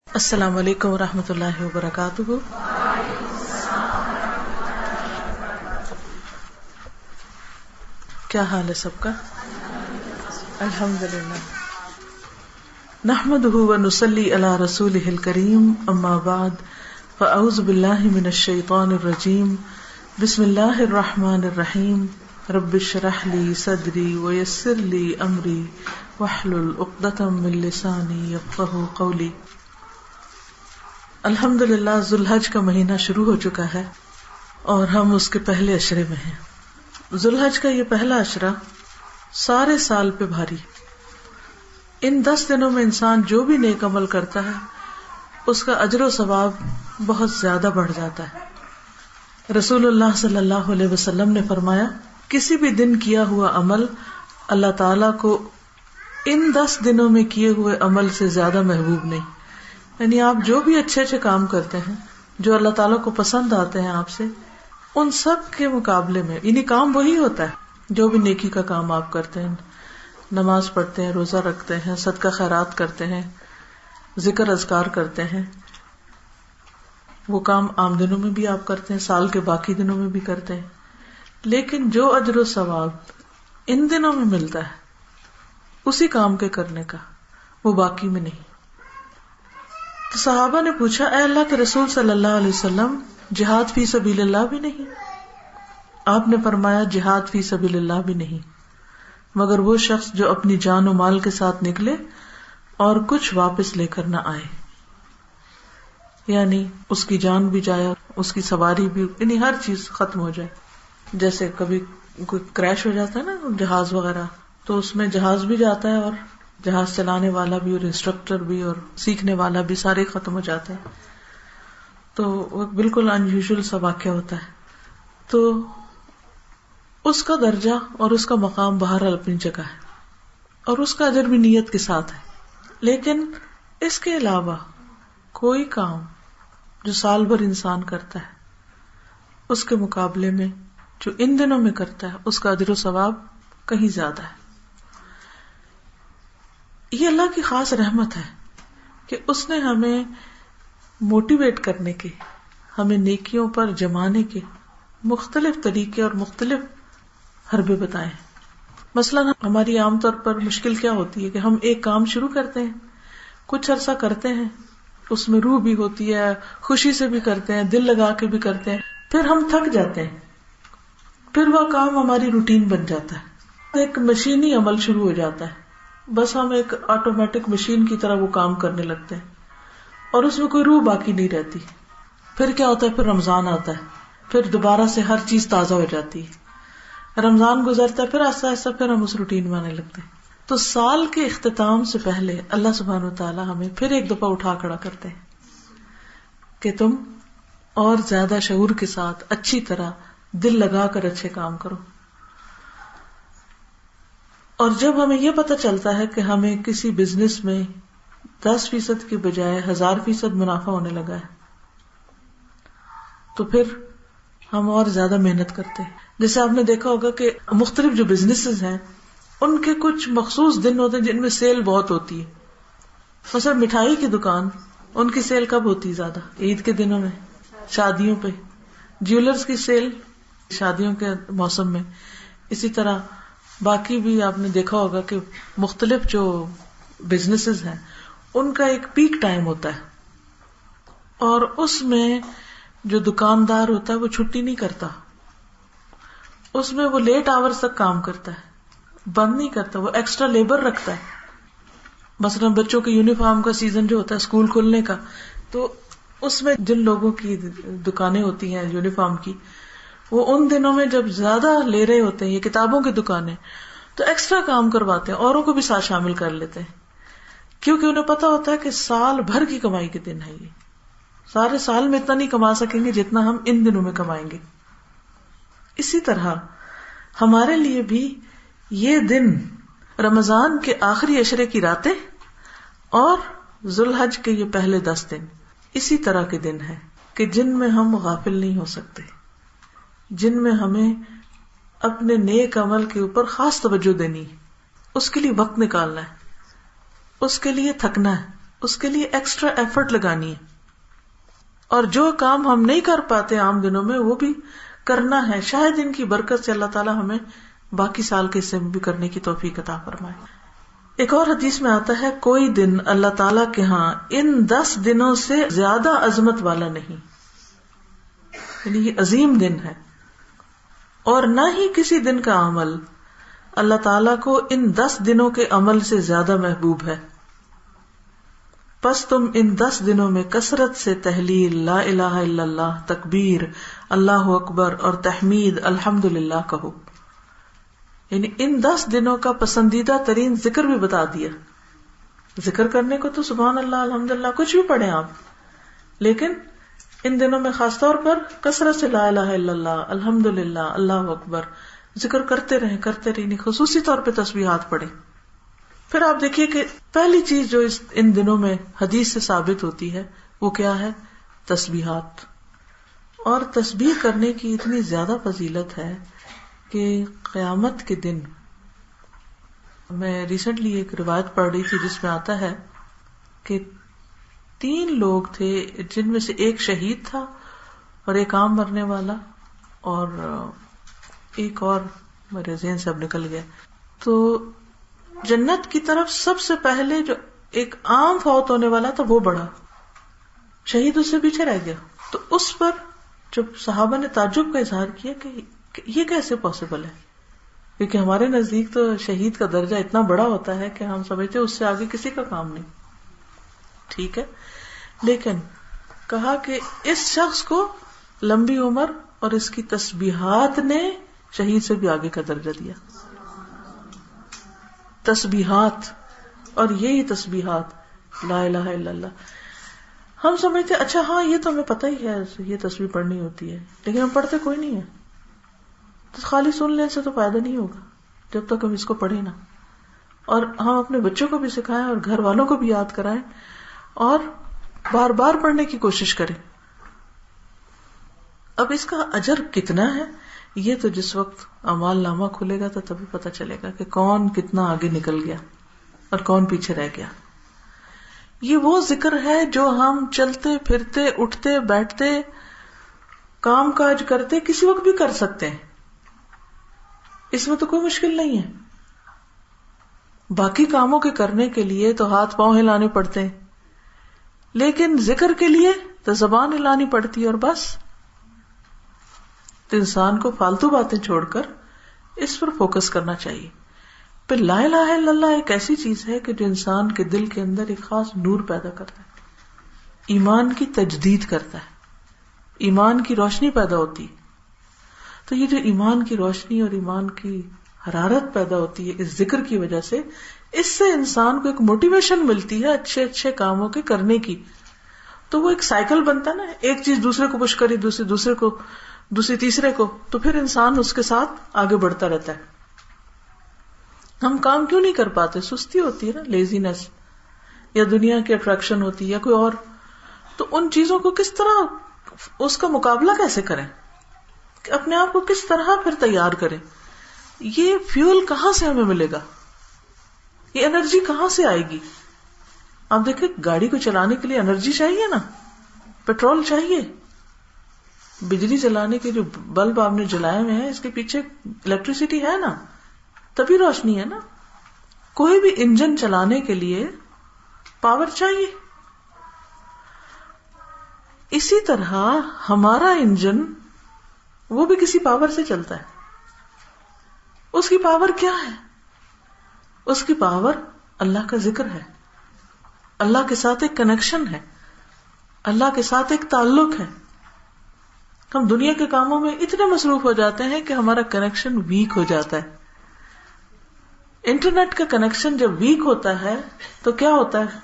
السلام علیکم ورحمۃ اللہ وبرکاتہ۔ کیا حال ہے سب کا؟ الحمدللہ، نحمدہ ونصلی علی رسولہ الکریم، اما بعد فاعوذ باللہ من الشیطان الرجیم، بسم اللہ الرحمن الرحیم، رب اشرح لی صدری ویسر لی امری واحلل عقدۃ من لسانی یفقہوا قولی۔ الحمدللہ ذوالحج کا مہینہ شروع ہو چکا ہے اور ہم اس کے پہلے عشرے میں ہیں۔ ذوالحج کا یہ پہلا عشرہ سارے سال پہ بھاری، ان 10 دنوں میں انسان جو بھی نیک عمل کرتا ہے اس کا اجر و ثواب بہت زیادہ بڑھ جاتا ہے۔ رسول اللہ صلی اللہ علیہ وسلم نے فرمایا، کسی بھی دن کیا ہوا عمل اللہ تعالیٰ کو ان 10 دنوں میں کیے ہوئے عمل سے زیادہ محبوب نہیں۔ یعنی آپ جو بھی اچھے اچھے کام کرتے ہیں جو اللہ تعالیٰ کو پسند آتے ہیں آپ سے، ان سب کے مقابلے میں یعنی کام وہی ہوتا ہے جو بھی نیکی کا کام آپ کرتے ہیں، نماز پڑھتے ہیں، روزہ رکھتے ہیں، صدقہ خیرات کرتے ہیں، ذکر اذکار کرتے ہیں، وہ کام عام دنوں میں بھی آپ کرتے ہیں، سال کے باقی دنوں میں بھی کرتے ہیں، لیکن جو اجر و ثواب ان دنوں میں ملتا ہے اسی کام کے کرنے کا، وہ باقی میں نہیں۔ تو صحابہ نے پوچھا، اے اللہ کے رسول صلی اللہ علیہ وسلم، جہاد فی سبیل اللہ بھی نہیں؟ آپ نے فرمایا، جہاد فی سبیل اللہ بھی نہیں مگر وہ شخص جو اپنی جان و مال کے ساتھ نکلے اور کچھ واپس لے کر نہ آئے، یعنی اس کی جان بھی جائے، اس کی سواری بھی، یعنی ہر چیز ختم ہو جائے۔ جیسے کبھی کوئی کریش ہو جاتا ہے نا جہاز وغیرہ، تو اس میں جہاز بھی جاتا ہے اور جہاز چلانے والا بھی اور انسٹرکٹر بھی اور سیکھنے والا بھی، سارے ختم ہو جاتے ہیں۔ تو وہ بالکل انیوژل سا واقعہ ہوتا ہے۔ تو اس کا درجہ اور اس کا مقام بہرحال اپنی جگہ ہے اور اس کا اجر بھی نیت کے ساتھ ہے، لیکن اس کے علاوہ کوئی کام جو سال بھر انسان کرتا ہے اس کے مقابلے میں جو ان دنوں میں کرتا ہے اس کا اجر و ثواب کہیں زیادہ ہے۔ یہ اللہ کی خاص رحمت ہے کہ اس نے ہمیں موٹیویٹ کرنے کے، ہمیں نیکیوں پر جمانے کے مختلف طریقے اور مختلف حربے بتائے ہیں۔ مثلا ہماری عام طور پر مشکل کیا ہوتی ہے کہ ہم ایک کام شروع کرتے ہیں، کچھ عرصہ کرتے ہیں، اس میں روح بھی ہوتی ہے، خوشی سے بھی کرتے ہیں، دل لگا کے بھی کرتے ہیں، پھر ہم تھک جاتے ہیں، پھر وہ کام ہماری روٹین بن جاتا ہے، ایک مشینی عمل شروع ہو جاتا ہے، بس ہم ایک آٹومیٹک مشین کی طرح وہ کام کرنے لگتے ہیں اور اس میں کوئی روح باقی نہیں رہتی۔ پھر کیا ہوتا ہے؟ پھر رمضان آتا ہے، پھر دوبارہ سے ہر چیز تازہ ہو جاتی ہے، رمضان گزرتا ہے، پھر آہستہ آہستہ پھر ہم اس روٹین میں آنے لگتے ہیں۔ تو سال کے اختتام سے پہلے اللہ سبحانہ وتعالی ہمیں پھر ایک دفعہ اٹھا کھڑا کرتے ہیں کہ تم اور زیادہ شعور کے ساتھ اچھی طرح دل لگا کر اچھے کام کرو۔ اور جب ہمیں یہ پتہ چلتا ہے کہ ہمیں کسی بزنس میں 10% کی بجائے 1000% منافع ہونے لگا ہے تو پھر ہم اور زیادہ محنت کرتے ہیں۔ جیسے آپ نے دیکھا ہوگا کہ مختلف جو بزنسز ہیں ان کے کچھ مخصوص دن ہوتے ہیں جن میں سیل بہت ہوتی ہے۔ مثلا مٹھائی کی دکان، ان کی سیل کب ہوتی ہے زیادہ؟ عید کے دنوں میں، شادیوں پہ۔ جیولرز کی سیل شادیوں کے موسم میں۔ اسی طرح باقی بھی آپ نے دیکھا ہوگا کہ مختلف جو بزنسز ہیں ان کا ایک پیک ٹائم ہوتا ہے اور اس میں جو دکاندار ہوتا ہے وہ چھٹی نہیں کرتا، اس میں وہ لیٹ آورز تک کام کرتا ہے، بند نہیں کرتا، وہ ایکسٹرا لیبر رکھتا ہے۔ مثلا بچوں کے یونیفارم کا سیزن جو ہوتا ہے اسکول کھلنے کا، تو اس میں جن لوگوں کی دکانیں ہوتی ہیں یونیفارم کی، وہ ان دنوں میں جب زیادہ لے رہے ہوتے ہیں، یہ کتابوں کی دکانیں، تو ایکسٹرا کام کرواتے ہیں، اوروں کو بھی ساتھ شامل کر لیتے ہیں، کیونکہ انہیں پتا ہوتا ہے کہ سال بھر کی کمائی کے دن ہے، یہ سارے سال میں اتنا نہیں کما سکیں گے جتنا ہم ان دنوں میں کمائیں گے۔ اسی طرح ہمارے لیے بھی یہ دن، رمضان کے آخری عشرے کی راتیں اور ذوالحج کے یہ پہلے 10 دن اسی طرح کے دن ہیں کہ جن میں ہم غافل نہیں ہو سکتے، جن میں ہمیں اپنے نیک عمل کے اوپر خاص توجہ دینی ہے، اس کے لیے وقت نکالنا ہے، اس کے لیے تھکنا ہے، اس کے لیے ایکسٹرا ایفرٹ لگانی ہے، اور جو کام ہم نہیں کر پاتے عام دنوں میں وہ بھی کرنا ہے. شاید ان کی برکت سے اللہ تعالیٰ ہمیں باقی سال کے حصے میں بھی کرنے کی توفیق عطا فرمائے. ایک اور حدیث میں آتا ہے کوئی دن اللہ تعالیٰ کے ہاں ان 10 دنوں سے زیادہ عظمت والا نہیں، یعنی یہ عظیم دن ہے، اور نہ ہی کسی دن کا عمل اللہ تعالیٰ کو ان 10 دنوں کے عمل سے زیادہ محبوب ہے. پس تم ان 10 دنوں میں کثرت سے تحلیل، لا الہ الا اللہ، تکبیر، اللہ اکبر اور تحمید الحمدللہ کہو. یعنی ان 10 دنوں کا پسندیدہ ترین ذکر بھی بتا دیا. ذکر کرنے کو تو سبحان اللہ، الحمدللہ کچھ بھی پڑھیں آپ، لیکن ان دنوں میں خاص طور پر کثرت سے لا الہ الا اللہ، الحمدللہ، اللہ اکبر ذکر کرتے رہیں، خصوصی طور پہ تسبیحات پڑھیں. پھر آپ دیکھیے کہ پہلی چیز جو ان دنوں میں حدیث سے ثابت ہوتی ہے وہ کیا ہے؟ تسبیحات. اور تسبیح کرنے کی اتنی زیادہ فضیلت ہے کہ قیامت کے دن، میں ریسنٹلی ایک روایت پڑھ رہی تھی جس میں آتا ہے کہ 3 لوگ تھے جن میں سے ایک شہید تھا اور ایک عام مرنے والا اور ایک اور میرے ذہن سے اب نکل گیا. تو جنت کی طرف سب سے پہلے جو ایک عام فوت ہونے والا تھا وہ بڑھا، شہید اس سے پیچھے رہ گیا. تو اس پر جب صحابہ نے تعجب کا اظہار کیا کہ یہ کیسے پاسبل ہے، کیونکہ ہمارے نزدیک تو شہید کا درجہ اتنا بڑا ہوتا ہے کہ ہم سمجھتے اس سے آگے کسی کا کام نہیں. ٹھیک ہے، لیکن کہا کہ اس شخص کو لمبی عمر اور اس کی تسبیحات نے شہید سے بھی آگے کا درجہ دیا. تسبیحات، اور یہی تسبیحات لا الہ الا اللہ. ہم سمجھتے اچھا ہاں یہ تو ہمیں پتہ ہی ہے، یہ تسبیح پڑھنی ہوتی ہے، لیکن ہم پڑھتے کوئی نہیں ہے. تو خالی سن لینے سے تو فائدہ نہیں ہوگا جب تک ہم اس کو پڑھیں نا. اور ہم اپنے بچوں کو بھی سکھائیں اور گھر والوں کو بھی یاد کرائیں اور بار بار پڑھنے کی کوشش کریں. اب اس کا اجر کتنا ہے یہ تو جس وقت اعمال نامہ کھلے گا تو تبھی پتہ چلے گا کہ کون کتنا آگے نکل گیا اور کون پیچھے رہ گیا. یہ وہ ذکر ہے جو ہم چلتے پھرتے اٹھتے بیٹھتے کام کاج کرتے کسی وقت بھی کر سکتے ہیں، اس میں تو کوئی مشکل نہیں ہے. باقی کاموں کے کرنے کے لیے تو ہاتھ پاؤں ہلانے پڑتے ہیں، لیکن ذکر کے لیے تو زبان ہلانی پڑتی ہے اور بس. تو انسان کو فالتو باتیں چھوڑ کر اس پر فوکس کرنا چاہیے. پھر لا الہ الا اللہ ایک ایسی چیز ہے کہ جو انسان کے دل کے اندر ایک خاص نور پیدا کرتا ہے، ایمان کی تجدید کرتا ہے، ایمان کی روشنی پیدا ہوتی. تو یہ جو ایمان کی روشنی اور ایمان کی حرارت پیدا ہوتی ہے اس ذکر کی وجہ سے، اس سے انسان کو ایک موٹیویشن ملتی ہے اچھے اچھے کاموں کے کرنے کی. تو وہ ایک سائیکل بنتا ہے نا، ایک چیز دوسرے کو پش کری، دوسرے کو، دوسری تیسرے کو، تو پھر انسان اس کے ساتھ آگے بڑھتا رہتا ہے. ہم کام کیوں نہیں کر پاتے؟ سستی ہوتی ہے نا، لیزینس، یا دنیا کی اٹریکشن ہوتی ہے یا کوئی اور. تو ان چیزوں کو کس طرح اس کا مقابلہ کیسے کریں، اپنے آپ کو کس طرح پھر تیار کریں؟ یہ فیول کہاں سے ہمیں ملے گا؟ یہ انرجی کہاں سے آئے گی؟ آپ دیکھیں گاڑی کو چلانے کے لیے انرجی چاہیے نا، پیٹرول چاہیے. بجلی چلانے کے جو بلب آپ نے جلائے ہوئے ہیں اس کے پیچھے الیکٹریسٹی ہے نا، تبھی روشنی ہے نا. کوئی بھی انجن چلانے کے لیے پاور چاہیے. اسی طرح ہمارا انجن وہ بھی کسی پاور سے چلتا ہے. اس کی پاور کیا ہے؟ اس کی پاور اللہ کا ذکر ہے، اللہ کے ساتھ ایک کنیکشن ہے، اللہ کے ساتھ ایک تعلق ہے. ہم دنیا کے کاموں میں اتنے مصروف ہو جاتے ہیں کہ ہمارا کنیکشن ویک ہو جاتا ہے. انٹرنیٹ کا کنیکشن جب ویک ہوتا ہے تو کیا ہوتا ہے؟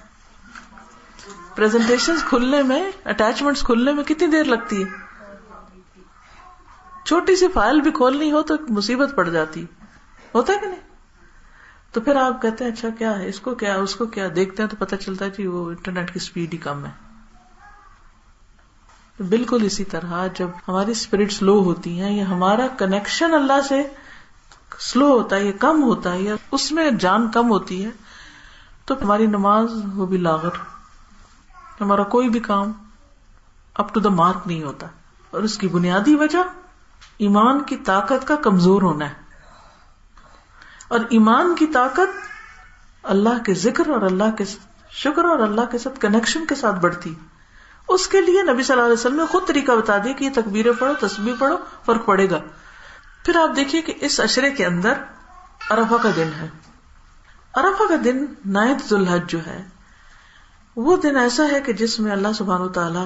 پریزنٹیشنز کھلنے میں، اٹیچمنٹس کھلنے میں کتنی دیر لگتی ہے؟ چھوٹی سی فائل بھی کھولنی ہو تو مصیبت پڑ جاتی. ہوتا ہے کہ نہیں؟ تو پھر آپ کہتے ہیں اچھا کیا ہے، اس کو کیا، اس کو کیا، دیکھتے ہیں تو پتہ چلتا ہے کہ وہ انٹرنیٹ کی سپیڈ ہی کم ہے. بالکل اسی طرح جب ہماری اسپرٹ سلو ہوتی ہیں یا ہمارا کنیکشن اللہ سے سلو ہوتا ہے یا کم ہوتا ہے یا اس میں جان کم ہوتی ہے تو ہماری نماز وہ بھی لاغر، ہمارا کوئی بھی کام اپ ٹو دا مارک نہیں ہوتا، اور اس کی بنیادی وجہ ایمان کی طاقت کا کمزور ہونا ہے. اور ایمان کی طاقت اللہ کے ذکر اور اللہ کے شکر اور اللہ کے ساتھ کنیکشن کے ساتھ بڑھتی. اس کے لیے نبی صلی اللہ علیہ وسلم نے خود طریقہ بتا دیا کہ یہ تکبیریں پڑھو، تسبیح پڑھو، فرق پڑے گا. پھر آپ دیکھیے کہ اس عشرے کے اندر عرفہ کا دن ہے. عرفہ کا دن 9 ذی الحج جو ہے وہ دن ایسا ہے کہ جس میں اللہ سبحانہ وتعالی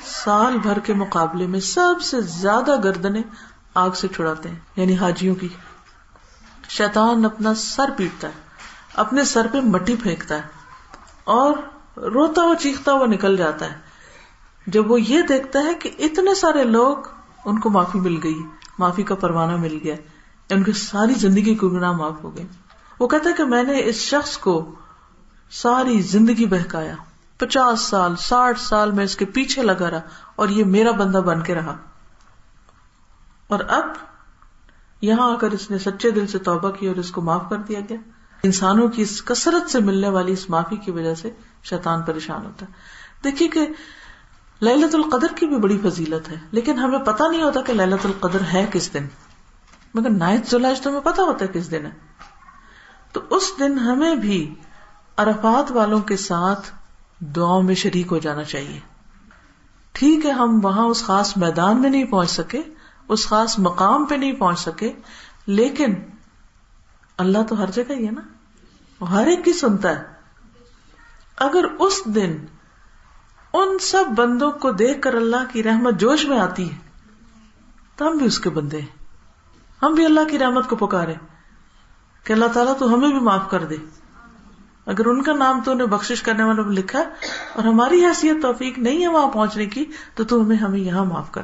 سال بھر کے مقابلے میں سب سے زیادہ گردنیں آگ سے چھڑاتے ہیں، یعنی حاجیوں کی. شیطان اپنا سر پیٹتا ہے، اپنے سر پہ مٹی پھینکتا ہے اور روتا ہوا چیختا ہوا نکل جاتا ہے جب وہ یہ دیکھتا ہے کہ اتنے سارے لوگ ان کو معافی مل گئی، معافی کا پروانہ مل گیا، ان کی ساری زندگی کے گناہ معاف ہو گئے. وہ کہتا ہے کہ میں نے اس شخص کو ساری زندگی بہکایا، 50 سال 60 سال میں اس کے پیچھے لگا رہا اور یہ میرا بندہ بن کے رہا، اور اب یہاں آ کر اس نے سچے دل سے توبہ کی اور اس کو معاف کر دیا گیا. انسانوں کی اس کثرت سے ملنے والی اس معافی کی وجہ سے شیطان پریشان ہوتا ہے. دیکھیے کہ لیلۃ القدر کی بھی بڑی فضیلت ہے، لیکن ہمیں پتہ نہیں ہوتا کہ لیلۃ القدر ہے کس دن، مگر 9 ذی الحج تو ہمیں پتہ ہوتا ہے کس دن ہے. تو اس دن ہمیں بھی عرفات والوں کے ساتھ دعاؤں میں شریک ہو جانا چاہیے. ٹھیک ہے ہم وہاں اس خاص میدان میں نہیں پہنچ سکے، اس خاص مقام پہ نہیں پہنچ سکے، لیکن اللہ تو ہر جگہ ہی ہے نا، وہ ہر ایک کی سنتا ہے. اگر اس دن ان سب بندوں کو دیکھ کر اللہ کی رحمت جوش میں آتی ہے تو ہم بھی اس کے بندے ہیں، ہم بھی اللہ کی رحمت کو پکارے کہ اللہ تعالیٰ تو ہمیں بھی معاف کر دے. اگر ان کا نام تو انہیں بخشش کرنے والوں میں لکھا ہے اور ہماری حیثیت توفیق نہیں ہے وہاں پہنچنے کی، تو ہمیں یہاں معاف کر.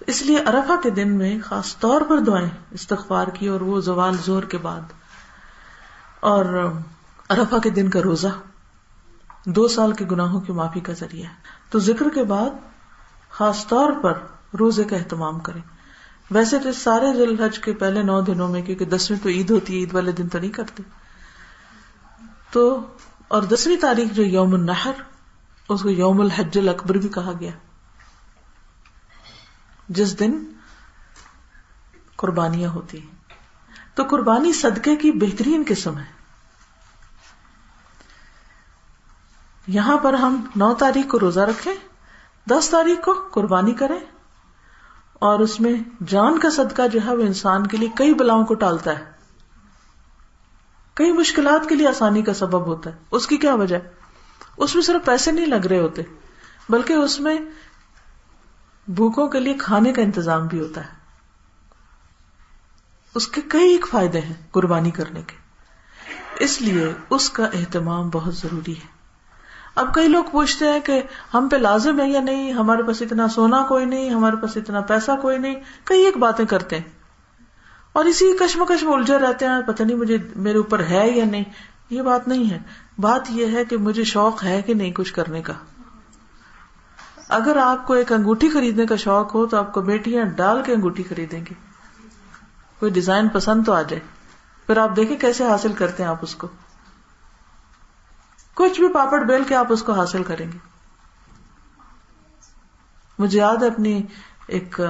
اس لیے عرفہ کے دن میں خاص طور پر دعائیں استغفار کی، اور وہ زوال زور کے بعد. اور عرفہ کے دن کا روزہ 2 سال کے گناہوں کی معافی کا ذریعہ ہے. تو ذکر کے بعد خاص طور پر روزے کا اہتمام کریں. ویسے تو سارے ذی الحج کے پہلے 9 دنوں میں، کیونکہ 10ویں تو عید ہوتی ہے، عید والے دن تو نہیں کرتے، تو اور 10ویں تاریخ جو یوم النحر، اس کو یوم الحج الاکبر بھی کہا گیا، جس دن قربانیاں ہوتی ہیں. تو قربانی صدقے کی بہترین قسم ہے. یہاں پر ہم 9 تاریخ کو روزہ رکھیں، 10 تاریخ کو قربانی کریں، اور اس میں جان کا صدقہ جو ہے وہ انسان کے لیے کئی بلاؤں کو ٹالتا ہے، کئی مشکلات کے لیے آسانی کا سبب ہوتا ہے. اس کی کیا وجہ ہے؟ اس میں صرف پیسے نہیں لگ رہے ہوتے، بلکہ اس میں بھوکوں کے لیے کھانے کا انتظام بھی ہوتا ہے. اس کے کئی ایک فائدے ہیں قربانی کرنے کے، اس لیے اس کا اہتمام بہت ضروری ہے. اب کئی لوگ پوچھتے ہیں کہ ہم پہ لازم ہے یا نہیں، ہمارے پاس اتنا سونا کوئی نہیں، ہمارے پاس اتنا پیسہ کوئی نہیں، کئی ایک باتیں کرتے ہیں اور اسی کشمکش میں الجھے رہتے ہیں، پتہ نہیں مجھے میرے اوپر ہے یا نہیں. یہ بات نہیں ہے. بات یہ ہے کہ مجھے شوق ہے کہ نہیں کچھ کرنے کا. اگر آپ کو ایک انگوٹھی خریدنے کا شوق ہو تو آپ کو بیٹیاں ڈال کے انگوٹھی خریدیں گے. کوئی ڈیزائن پسند تو آ جائے، پھر آپ دیکھیں کیسے حاصل کرتے ہیں آپ اس کو. کچھ بھی پاپڑ بیل کے آپ اس کو حاصل کریں گے. مجھے یاد ہے اپنی ایک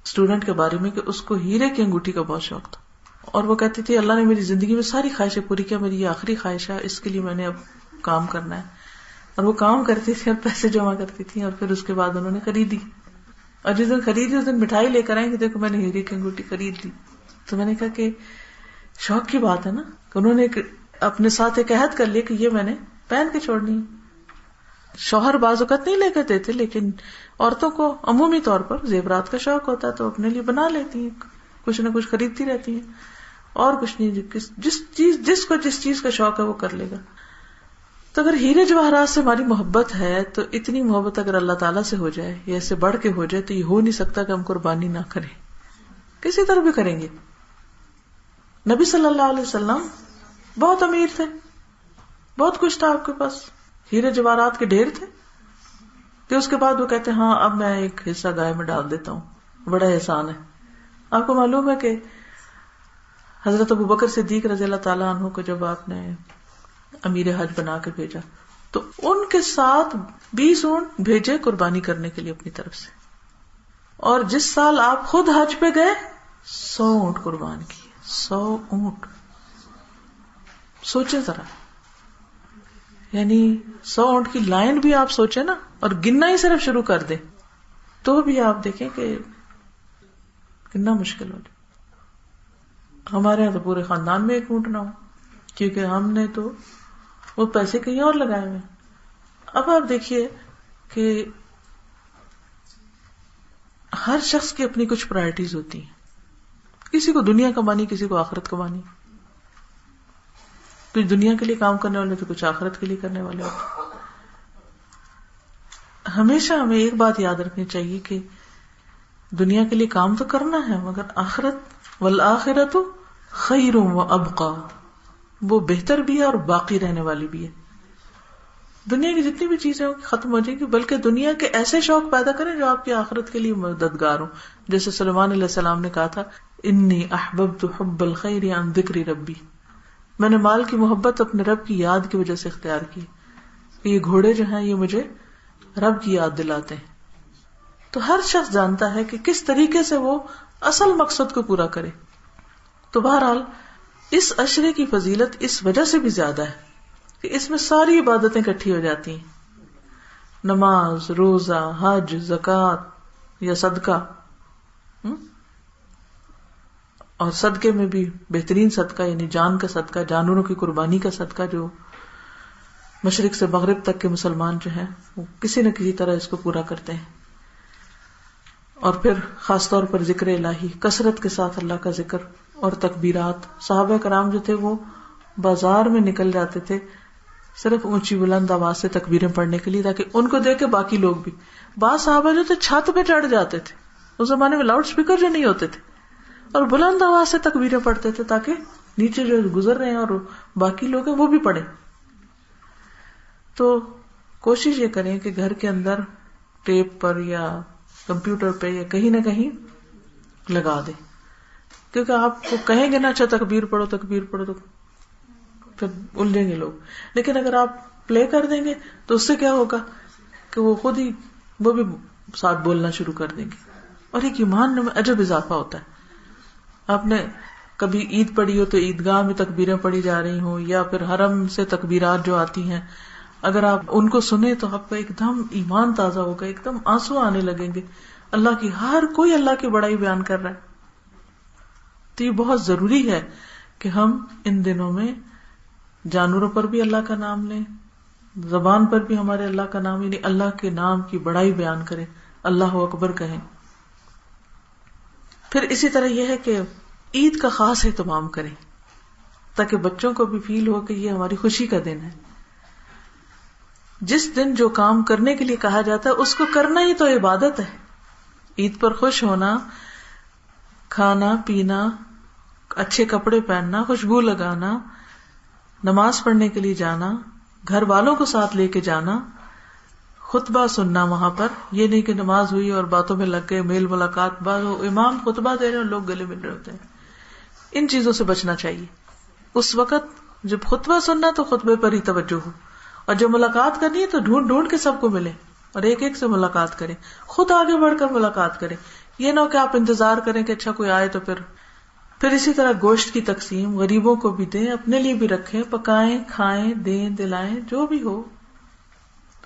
اسٹوڈنٹ کے بارے میں کہ اس کو ہیرے کی انگوٹھی کا بہت شوق تھا، اور وہ کہتی تھی اللہ نے میری زندگی میں ساری خواہشیں پوری کیا، میری یہ آخری خواہش ہے، اس کے لیے میں نے اب کام کرنا ہے. اور وہ کام کرتی تھی اور پیسے جمع کرتی تھی، اور پھر اس کے بعد انہوں نے خریدی. اور جس دن خریدی اس دن مٹھائی لے کر آئیں کہ دیکھو میں نے ہیرے کی انگوٹھی خرید لی. تو میں نے کہا کہ شوق کی بات ہے نا، کہ انہوں نے اپنے ساتھ ایک عہد کر لیا کہ یہ میں نے پہن کے چھوڑنی ہے. شوہر بعض اوقات نہیں لے کے دیتے، لیکن عورتوں کو عمومی طور پر زیورات کا شوق ہوتا ہے تو اپنے لیے بنا لیتی ہیں، کچھ نہ کچھ خریدتی رہتی ہیں، اور کچھ نہیں، جس کو جس چیز کا شوق ہے وہ کر لے گا. تو اگر ہیرے جواہرات سے ہماری محبت ہے تو اتنی محبت اگر اللہ تعالیٰ سے ہو جائے یا اس سے بڑھ کے ہو جائے تو یہ ہو نہیں سکتا کہ ہم قربانی نہ کریں، کسی طرح بھی کریں گے. نبی صلی اللہ علیہ وسلم بہت امیر تھے، بہت کچھ تھا آپ کے پاس، ہیرے جواہرات کے ڈھیر تھے، کہ اس کے بعد وہ کہتے ہیں ہاں اب میں ایک حصہ گائے میں ڈال دیتا ہوں، بڑا احسان ہے. آپ کو معلوم ہے کہ حضرت ابوبکر صدیق رضی اللہ تعالیٰ عنہ کو جب آپ نے امیر حج بنا کے بھیجا تو ان کے ساتھ 20 اونٹ بھیجے قربانی کرنے کے لیے اپنی طرف سے. اور جس سال آپ خود حج پہ گئے 100 اونٹ قربان کیے. 100 اونٹ. سوچے ذرا, یعنی 100 اونٹ کی لائن بھی آپ سوچے نا, اور گننا ہی صرف شروع کر دیں تو بھی آپ دیکھیں کہ کتنا مشکل ہو جائے. ہمارے یہاں تو پورے خاندان میں 1 اونٹ نہ ہو, کیونکہ ہم نے تو وہ پیسے کہیں اور لگائے ہوئے. اب آپ دیکھیے کہ ہر شخص کی اپنی کچھ پرائرٹیز ہوتی ہیں. کسی کو دنیا کمانی, کسی کو آخرت کمانی. کچھ دنیا کے لیے کام کرنے والے تو کچھ آخرت کے لیے کرنے والے ہوتے. ہمیشہ ہمیں ایک بات یاد رکھنی چاہیے کہ دنیا کے لیے کام تو کرنا ہے, مگر آخرت والآخرت خیر و ابقا, وہ بہتر بھی ہے اور باقی رہنے والی بھی ہے. دنیا کی جتنی بھی چیزیں ختم ہو جائیں گی, بلکہ دنیا کے ایسے شوق پیدا کریں جو آپ کی آخرت کے لیے مددگار ہوں. جیسے سلیمان علیہ السلام نے کہا تھا, انی احببت حب الخیر عن ذکر ربی, میں نے مال کی محبت اپنے رب کی یاد کی وجہ سے اختیار کی. یہ گھوڑے جو ہیں یہ مجھے رب کی یاد دلاتے ہیں. تو ہر شخص جانتا ہے کہ کس طریقے سے وہ اصل مقصد کو پورا کرے. تو بہرحال اس عشرے کی فضیلت اس وجہ سے بھی زیادہ ہے کہ اس میں ساری عبادتیں اکٹھی ہو جاتی ہیں. نماز, روزہ, حج, زکوٰۃ یا صدقہ, اور صدقے میں بھی بہترین صدقہ یعنی جان کا صدقہ, جانوروں کی قربانی کا صدقہ, جو مشرق سے مغرب تک کے مسلمان جو ہیں وہ کسی نہ کسی طرح اس کو پورا کرتے ہیں. اور پھر خاص طور پر ذکر الہی, کثرت کے ساتھ اللہ کا ذکر اور تکبیرات. صحابہ کرام جو تھے وہ بازار میں نکل جاتے تھے صرف اونچی بلند آواز سے تکبیریں پڑھنے کے لیے, تاکہ ان کو دیکھ کے باقی لوگ بھی. بعض صحابہ جو تھے چھت پہ چڑھ جاتے تھے, اس زمانے میں لاؤڈ اسپیکر جو نہیں ہوتے تھے, اور بلند آواز سے تکبیریں پڑھتے تھے تاکہ نیچے جو گزر رہے ہیں اور باقی لوگ ہیں وہ بھی پڑھیں. تو کوشش یہ کریں کہ گھر کے اندر ٹیپ پر یا کمپیوٹر پہ یا کہیں نہ کہیں لگا دیں, کیونکہ آپ کو کہیں گے نا اچھا تکبیر پڑھو تکبیر پڑھو, تو پھر الجھیں گے لوگ. لیکن اگر آپ پلے کر دیں گے تو اس سے کیا ہوگا کہ وہ خود ہی وہ بھی ساتھ بولنا شروع کر دیں گے, اور ایک ایمان میں عجب اضافہ ہوتا ہے. آپ نے کبھی عید پڑھی ہو تو عیدگاہ میں تکبیریں پڑھی جا رہی ہوں, یا پھر حرم سے تکبیرات جو آتی ہیں, اگر آپ ان کو سنیں تو آپ کا ایک دم ایمان تازہ ہوگا, ایک دم آنسو آنے لگیں گے. اللہ کی, ہر کوئی اللہ کی بڑائی بیان کر رہا ہے. تو یہ بہت ضروری ہے کہ ہم ان دنوں میں جانوروں پر بھی اللہ کا نام لیں, زبان پر بھی ہمارے اللہ کا نام, یعنی اللہ کے نام کی بڑائی بیان کریں, اللہ اکبر کہیں. پھر اسی طرح یہ ہے کہ عید کا خاص اہتمام کریں تاکہ بچوں کو بھی فیل ہو کہ یہ ہماری خوشی کا دن ہے. جس دن جو کام کرنے کے لیے کہا جاتا ہے اس کو کرنا ہی تو عبادت ہے. عید پر خوش ہونا, کھانا پینا, اچھے کپڑے پہننا, خوشبو لگانا, نماز پڑھنے کے لیے جانا, گھر والوں کو ساتھ لے کے جانا, خطبہ سننا وہاں پر. یہ نہیں کہ نماز ہوئی اور باتوں میں لگ گئے, میل ملاقات, امام خطبہ دے رہے ہیں لوگ گلے مل رہے ہوتے ہیں. ان چیزوں سے بچنا چاہیے. اس وقت جب خطبہ سننا تو خطبے پر ہی توجہ ہو, اور جب ملاقات کرنی ہے تو ڈھونڈ ڈھونڈ کے سب کو ملے اور ایک ایک سے ملاقات کریں, خود آگے بڑھ کر ملاقات کریں. یہ نہ کہ آپ انتظار کریں کہ اچھا کوئی آئے تو پھر اسی طرح گوشت کی تقسیم غریبوں کو بھی دیں, اپنے لیے بھی رکھیں, پکائیں, کھائیں, دیں, دلائیں, جو بھی ہو.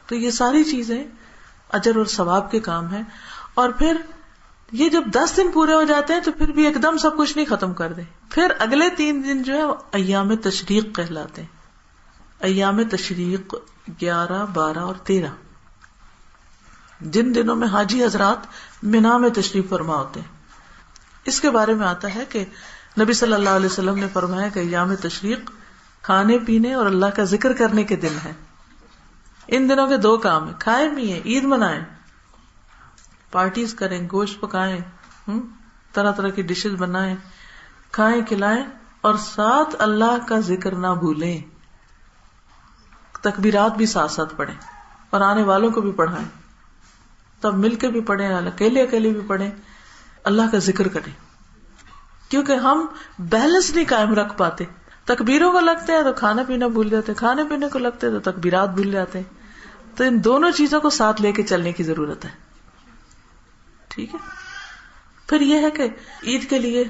تو یہ ساری چیزیں اجر اور ثواب کے کام ہیں. اور پھر یہ جب 10 دن پورے ہو جاتے ہیں تو پھر بھی ایک دم سب کچھ نہیں ختم کر دیں. پھر اگلے 3 دن جو ہے ایام تشریق کہلاتے ہیں. ایام تشریق 11, 12 اور 13, جن دنوں میں حاجی حضرات منا میں تشریف فرما ہوتے ہیں. اس کے بارے میں آتا ہے کہ نبی صلی اللہ علیہ وسلم نے فرمایا کہ ایام تشریق کھانے پینے اور اللہ کا ذکر کرنے کے دن ہیں. ان دنوں کے 2 کام ہیں, کھائیں پیئیں, عید منائیں, پارٹیز کریں, گوشت پکائیں, طرح طرح کی ڈشز بنائیں, کھائیں کھلائیں, اور ساتھ اللہ کا ذکر نہ بھولیں. تکبیرات بھی ساتھ ساتھ پڑھیں اور آنے والوں کو بھی پڑھائیں, تب مل کے بھی پڑھیں, اکیلے اکیلے بھی پڑھیں, اللہ کا ذکر کریں. کیونکہ ہم بیلنس نہیں قائم رکھ پاتے. تکبیروں کو لگتے ہیں تو کھانا پینا بھول جاتے, کھانے پینے کو لگتے ہیں تو تکبیرات بھول جاتے ہیں. تو ان دونوں چیزوں کو ساتھ لے کے چلنے کی ضرورت ہے. ٹھیک ہے. پھر یہ ہے کہ عید کے لیے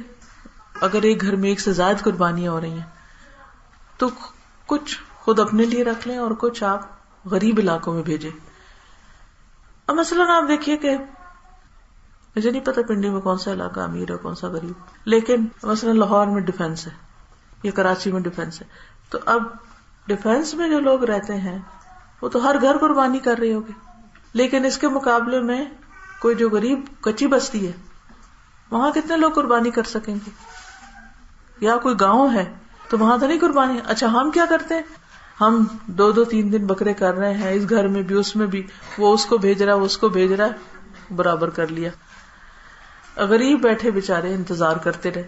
اگر ایک گھر میں ایک سے زائد قربانیاں ہو رہی ہیں تو کچھ خود اپنے لیے رکھ لیں اور کچھ آپ غریب علاقوں میں بھیجیں. اب مثلاً آپ دیکھیے کہ مجھے نہیں پتا پنڈی میں کون سا علاقہ امیر ہے کون سا غریب, لیکن مثلاً لاہور میں ڈیفینس ہے یا کراچی میں ڈیفینس ہے, تو اب ڈیفینس میں جو لوگ رہتے ہیں وہ تو ہر گھر قربانی کر رہے ہوگے, لیکن اس کے مقابلے میں کوئی جو غریب کچی بستی ہے وہاں کتنے لوگ قربانی کر سکیں گے؟ یا کوئی گاؤں ہے تو وہاں تو نہیں قربانی. اچھا ہم کیا کرتے ہیں, ہم 2-3 دن بکرے کر رہے ہیں, اس گھر میں بھی اس میں بھی, وہ اس کو بھیج رہا ہے وہ اس کو بھیج رہا ہے, برابر کر لیا. غریب بیٹھے بےچارے انتظار کرتے رہے,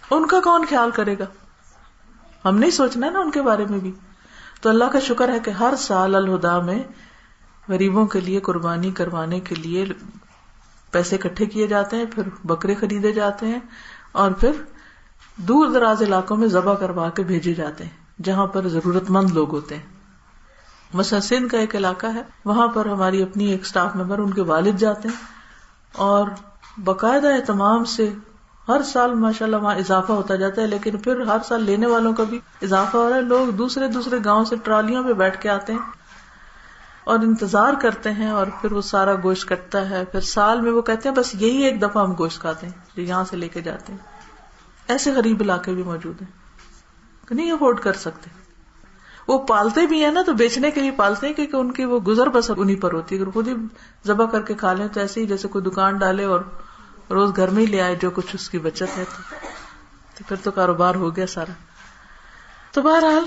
ان کا کون خیال کرے گا؟ ہم نہیں سوچنا نا ان کے بارے میں بھی. تو اللہ کا شکر ہے کہ ہر سال الہدا میں غریبوں کے لیے قربانی کروانے کے لیے پیسے اکٹھے کیے جاتے ہیں, پھر بکرے خریدے جاتے ہیں اور پھر دور دراز علاقوں میں ذبح کروا کے بھیجے جاتے ہیں جہاں پر ضرورت مند لوگ ہوتے ہیں. مثلا سندھ کا ایک علاقہ ہے, وہاں پر ہماری اپنی ایک سٹاف ممبر ان کے والد جاتے ہیں اور باقاعدہ اہتمام سے ہر سال ماشاءاللہ وہاں اضافہ ہوتا جاتا ہے, لیکن پھر ہر سال لینے والوں کا بھی اضافہ ہو رہا ہے. لوگ دوسرے گاؤں سے ٹرالیوں پہ بیٹھ کے آتے ہیں اور انتظار کرتے ہیں, اور پھر وہ سارا گوشت کٹتا ہے. پھر سال میں وہ کہتے ہیں بس یہی ایک دفعہ ہم گوشت کھاتے ہیں جو یہاں سے لے کے جاتے ہیں. ایسے غریب علاقے بھی موجود ہیں کہ نہیں افورڈ کر سکتے. وہ پالتے بھی ہیں نا تو بیچنے کے لیے پالتے ہیں کیونکہ ان کی وہ گزر بسر انہیں پر ہوتی ہے. اگر خود ہی ذبح کر کے کھا لیں تو ایسے ہی جیسے کوئی دکان ڈالے اور روز گھر میں ہی لے آئے جو کچھ اس کی بچت ہے, تو پھر تو کاروبار ہو گیا سارا. تو بہرحال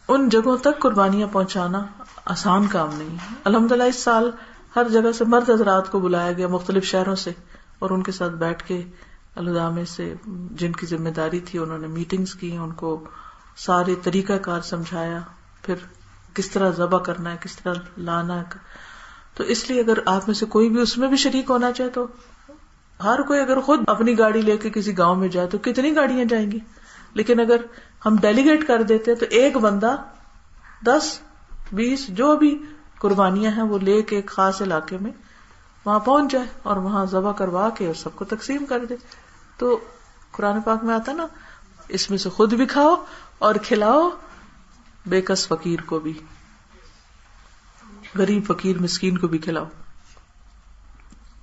ان جگہوں تک قربانیاں پہنچانا آسان کام نہیں ہے. الحمدللہ اس سال ہر جگہ سے مرد حضرات کو بلایا گیا مختلف شہروں سے, اور ان کے ساتھ بیٹھ کے الہدا میں سے جن کی ذمہ داری تھی انہوں نے میٹنگز کی, ان کو سارے طریقہ کار سمجھایا, پھر کس طرح ذبح کرنا ہے, کس طرح لانا ہے. تو اس لیے اگر آپ میں سے کوئی بھی اس میں بھی شریک ہونا چاہے تو ہر کوئی اگر خود اپنی گاڑی لے کے کسی گاؤں میں جائے تو کتنی گاڑیاں جائیں گی, لیکن اگر ہم ڈیلیگیٹ کر دیتے تو ایک بندہ 10-20 جو بھی قربانیاں ہیں وہ لے کے ایک خاص علاقے میں وہاں پہنچ جائے اور وہاں ذبح کروا کے اور سب کو تقسیم کر دے. تو قرآن پاک میں آتا نا, اس میں سے خود بھی کھاؤ اور کھلاؤ بے کس فقیر کو بھی, غریب فقیر مسکین کو بھی کھلاؤ,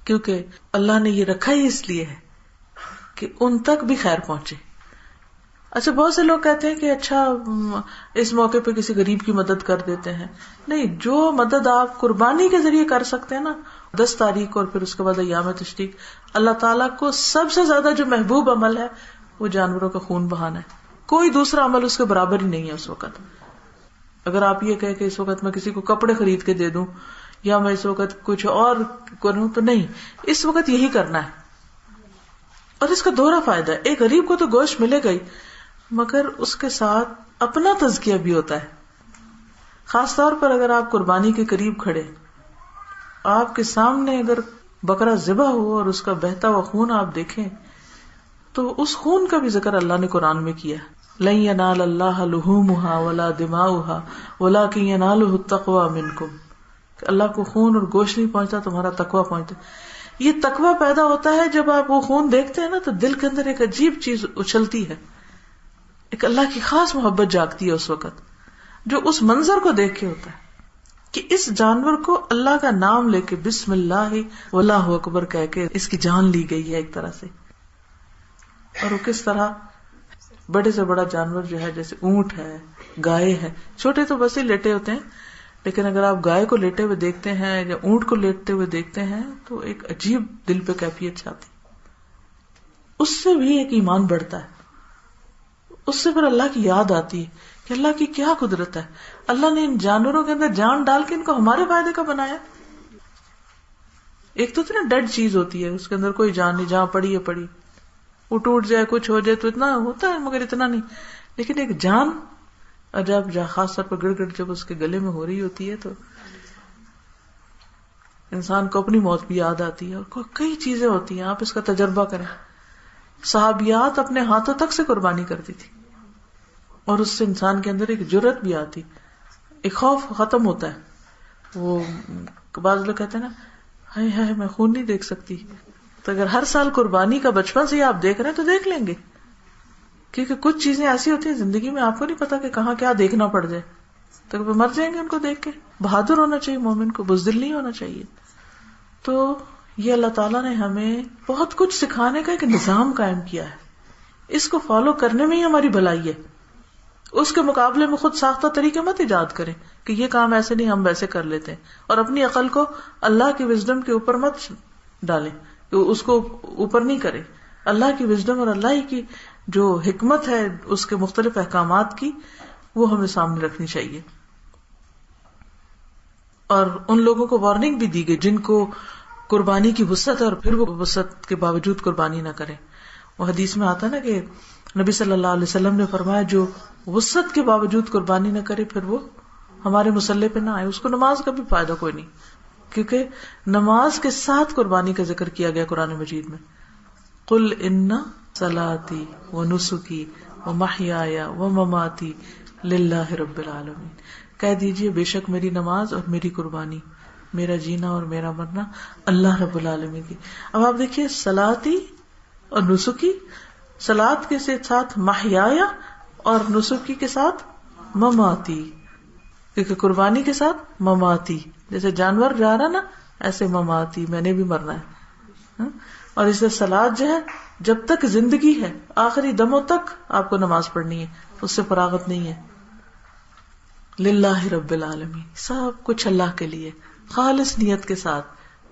کیونکہ اللہ نے یہ رکھا ہی اس لیے ہے کہ ان تک بھی خیر پہنچے. اچھا بہت سے لوگ کہتے ہیں کہ اچھا اس موقع پہ کسی غریب کی مدد کر دیتے ہیں. نہیں, جو مدد آپ قربانی کے ذریعے کر سکتے ہیں نا 10 تاریخ اور پھر اس کے بعد ایام تشریق, اللہ تعالیٰ کو سب سے زیادہ جو محبوب عمل ہے وہ جانوروں کا خون بہانا ہے. کوئی دوسرا عمل اس کے برابر ہی نہیں ہے اس وقت. اگر آپ یہ کہیں کہ اس وقت میں کسی کو کپڑے خرید کے دے دوں یا میں اس وقت کچھ اور کروں, تو نہیں, اس وقت یہی کرنا ہے. اور اس کا دوہرا فائدہ ہے, ایک غریب کو تو گوشت ملے گا ہی, مگر اس کے ساتھ اپنا تزکیہ بھی ہوتا ہے. خاص طور پر اگر آپ قربانی کے قریب کھڑے, آپ کے سامنے اگر بکرا ذبح ہو اور اس کا بہتا ہوا خون آپ دیکھیں تو اس خون کا بھی ذکر اللہ نے قرآن میں کیا. لن ینال اللہ لحومها ولا دماؤها ولکن ینالہ التقوی منکم, کہ اللہ کو خون اور گوشت نہیں پہنچتا, تمہارا تقوی پہنچتا. یہ تقوی پیدا ہوتا ہے جب آپ وہ خون دیکھتے ہیں نا تو دل کے اندر ایک عجیب چیز اچھلتی ہے, ایک اللہ کی خاص محبت جاگتی ہے اس وقت, جو اس منظر کو دیکھ کے ہوتا ہے کہ اس جانور کو اللہ کا نام لے کے بسم اللہ واللہ اکبر کہہ کے اس کی جان لی گئی ہے ایک طرح سے. اور وہ کس طرح بڑے سے بڑا جانور جو ہے جیسے اونٹ ہے, گائے ہے, چھوٹے تو بس ہی لیٹے ہوتے ہیں, لیکن اگر آپ گائے کو لیٹے ہوئے دیکھتے ہیں یا اونٹ کو لیٹتے ہوئے دیکھتے ہیں تو ایک عجیب دل پہ کیفیت چھاتی, اس سے بھی ایک ایمان بڑھتا ہے, اس سے پھر اللہ کی یاد آتی ہے کہ اللہ کی کیا قدرت ہے, اللہ نے ان جانوروں کے اندر جان ڈال کے ان کو ہمارے فائدے کا بنایا. ایک تو اتنا ڈیڈ چیز ہوتی ہے اس کے اندر کوئی جان نہیں, جہاں پڑی ہے پڑی, وہ ٹوٹ جائے کچھ ہو جائے تو اتنا ہوتا ہے مگر اتنا نہیں. لیکن ایک جان, جب خاص طور پر گڑ گڑ جب اس کے گلے میں ہو رہی ہوتی ہے تو انسان کو اپنی موت بھی یاد آتی ہے. اور کئی چیزیں ہوتی ہیں, آپ اس کا تجربہ کریں. صحابیات اپنے ہاتھوں تک سے قربانی کرتی تھی اور اس سے انسان کے اندر ایک جرأت بھی آتی, ایک خوف ختم ہوتا ہے. وہ بعض لوگ کہتے ہیں نا ہائے ہائے میں خون نہیں دیکھ سکتی، تو اگر ہر سال قربانی کا بچپن سے ہی آپ دیکھ رہے ہیں تو دیکھ لیں گے، کیونکہ کچھ چیزیں ایسی ہوتی ہیں زندگی میں آپ کو نہیں پتا کہ کہاں کیا دیکھنا پڑ جائے، تو وہ مر جائیں گے ان کو دیکھ کے. بہادر ہونا چاہیے مومن کو، بزدل نہیں ہونا چاہیے. تو یہ اللہ تعالیٰ نے ہمیں بہت کچھ سکھانے کا ایک نظام قائم کیا ہے، اس کو فالو کرنے میں ہی ہماری بھلائی ہے. اس کے مقابلے میں خود ساختہ طریقے مت ایجاد کریں کہ یہ کام ایسے نہیں ہم ویسے کر لیتے ہیں، اور اپنی عقل کو اللہ کی وزڈم کے اوپر مت ڈالیں کہ اس کو اوپر نہیں کریں. اللہ کی وزڈم اور اللہ کی جو حکمت ہے اس کے مختلف احکامات کی، وہ ہمیں سامنے رکھنی چاہیے. اور ان لوگوں کو وارننگ بھی دی گئی جن کو قربانی کی وسعت ہے اور پھر وہ وسعت کے باوجود قربانی نہ کریں. وہ حدیث میں آتا ہے نا کہ نبی صلی اللہ علیہ وسلم نے فرمایا جو وسعت کے باوجود قربانی نہ کرے پھر وہ ہمارے مصلی پہ نہ آئے، اس کو نماز کا بھی فائدہ کوئی نہیں، کیونکہ نماز کے ساتھ قربانی کا ذکر کیا گیا قرآن مجید میں. قل ان صلاتی ونسکی ومحیای ومماتی للہ رب العالمین، کہہ دیجئے بے شک میری نماز اور میری قربانی، میرا جینا اور میرا مرنا اللہ رب العالمین کی. اب آپ دیکھیے صلاتی اور نسکی، صلات کے ساتھ محیایا اور نسکی کے ساتھ مماتی، کیونکہ قربانی کے ساتھ مماتی، جیسے جانور جا رہا نا ایسے مماتی میں نے بھی مرنا ہے. اور اس سے صلات جو ہے جب تک زندگی ہے آخری دموں تک آپ کو نماز پڑھنی ہے، اس سے فراغت نہیں ہے. للہ رب العالمین، سب کچھ اللہ کے لیے خالص نیت کے ساتھ،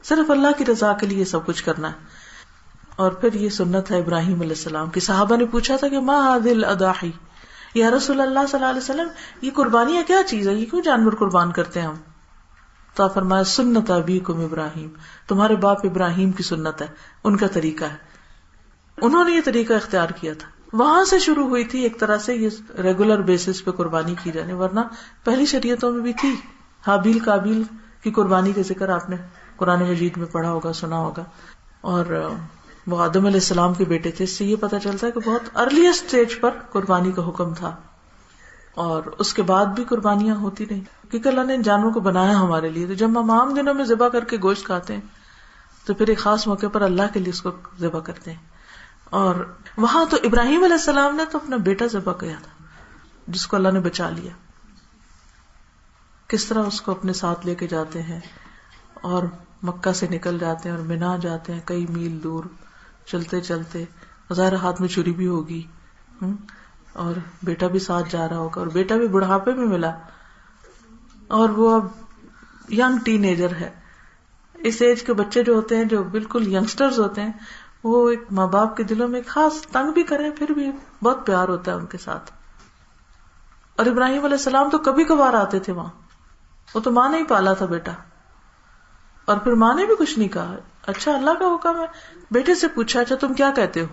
صرف اللہ کی رضا کے لیے سب کچھ کرنا ہے. اور پھر یہ سنت ہے ابراہیم علیہ السلام کی. صحابہ نے پوچھا تھا کہ ما هذه الاضاحی، یا رسول اللہ صلی اللہ علیہ وسلم یہ قربانیاں کیا چیز ہے، یہ کیوں جانور قربان کرتے ہیں ہم؟ تو فرمایا سنت ابیکم ابراہیم، تمہارے باپ ابراہیم کی سنت ہے، ان کا طریقہ ہے، انہوں نے یہ طریقہ اختیار کیا تھا. وہاں سے شروع ہوئی تھی ایک طرح سے یہ ریگولر بیسس پہ قربانی کی جانے، ورنہ پہلی شریعتوں میں بھی تھی. حابیل قابیل کی قربانی کا ذکر آپ نے قرآن مجید میں پڑھا ہوگا، سنا ہوگا. اور وہ آدم علیہ السلام کے بیٹے تھے. اس سے یہ پتہ چلتا ہے کہ بہت ارلیسٹ اسٹیج پر قربانی کا حکم تھا، اور اس کے بعد بھی قربانیاں ہوتی رہی، کیونکہ اللہ نے ان جانوروں کو بنایا ہمارے لیے. تو جب ہم عام دنوں میں ذبح کر کے گوشت کھاتے ہیں تو پھر ایک خاص موقع پر اللہ کے لیے اس کو ذبح کرتے ہیں. اور وہاں تو ابراہیم علیہ السلام نے تو اپنا بیٹا ذبح کیا تھا جس کو اللہ نے بچا لیا. کس طرح اس کو اپنے ساتھ لے کے جاتے ہیں اور مکہ سے نکل جاتے ہیں اور مینا جاتے ہیں کئی میل دور چلتے چلتے، ظاہر ہاتھ میں چھری بھی ہوگی اور بیٹا بھی ساتھ جا رہا ہوگا، اور بیٹا بھی بڑھاپے میں ملا اور وہ اب ینگ ٹین ایجر ہے. اس ایج کے بچے جو ہوتے ہیں جو بالکل ینگسٹرز ہوتے ہیں، وہ ایک ماں باپ کے دلوں میں خاص تنگ بھی کریں پھر بھی بہت پیار ہوتا ہے ان کے ساتھ. اور ابراہیم علیہ السلام تو کبھی کبھار آتے تھے وہاں، وہ تو ماں نے ہی پالا تھا بیٹا، اور پھر ماں نے بھی کچھ نہیں کہا. اچھا اللہ کا حکم ہے. بیٹے سے پوچھا اچھا تم کیا کہتے ہو.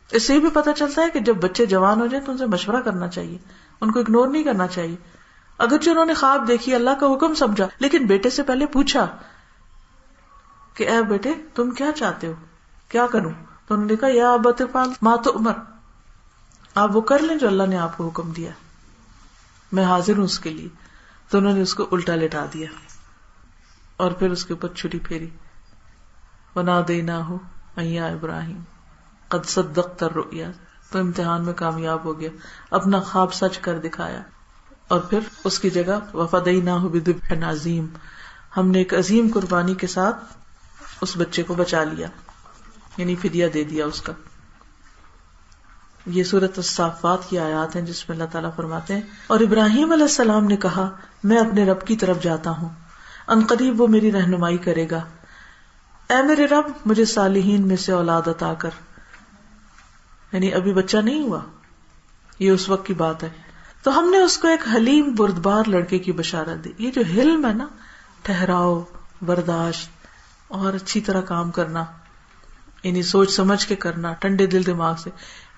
اس سے بھی پتہ چلتا ہے کہ جب بچے جوان ہو جائیں تو ان سے مشورہ کرنا چاہیے، ان کو اگنور نہیں کرنا چاہیے. اگرچہ انہوں نے خواب دیکھی، اللہ کا حکم سمجھا، لیکن بیٹے سے پہلے پوچھا کہ اے بیٹے تم کیا چاہتے ہو، کیا کروں؟ تو انہوں نے کہا یا ابت افعل ما تؤمر، آپ وہ کر لیں جو اللہ نے آپ کو حکم دیا، میں حاضر ہوں اس کے لیے. تو انہوں نے اس کو الٹا لٹا دیا اور پھر اس کے اوپر چھری پھیری. وَنَادَيْنَاهُ أَن يَا إِبْرَاهِيمُ قَدْ صَدَّقْتَ الرُّؤْيَا، تو امتحان میں کامیاب ہو گیا، اپنا خواب سچ کر دکھایا. اور پھر اس کی جگہ وَفَدَيْنَاهُ بِذِبْحٍ عَظِيمٍ، ہم نے ایک عظیم قربانی کے ساتھ اس بچے کو بچا لیا، یعنی فدیہ دے دیا اس کا. یہ سورۃ الصافات کی آیات ہیں جس میں اللہ تعالیٰ فرماتے ہیں اور ابراہیم علیہ السلام نے کہا میں اپنے رب کی طرف جاتا ہوں، ان قریب وہ میری رہنمائی کرے گا. اے میرے رب مجھے صالحین میں سے اولاد عطا کر. یعنی ابھی بچہ نہیں ہوا، یہ اس وقت کی بات ہے. تو ہم نے اس کو ایک حلیم بردبار لڑکے کی بشارت دی. یہ جو حلم ہے نا، ٹھہراؤ، برداشت اور اچھی طرح کام کرنا، یعنی سوچ سمجھ کے کرنا، ٹھنڈے دل دماغ سے،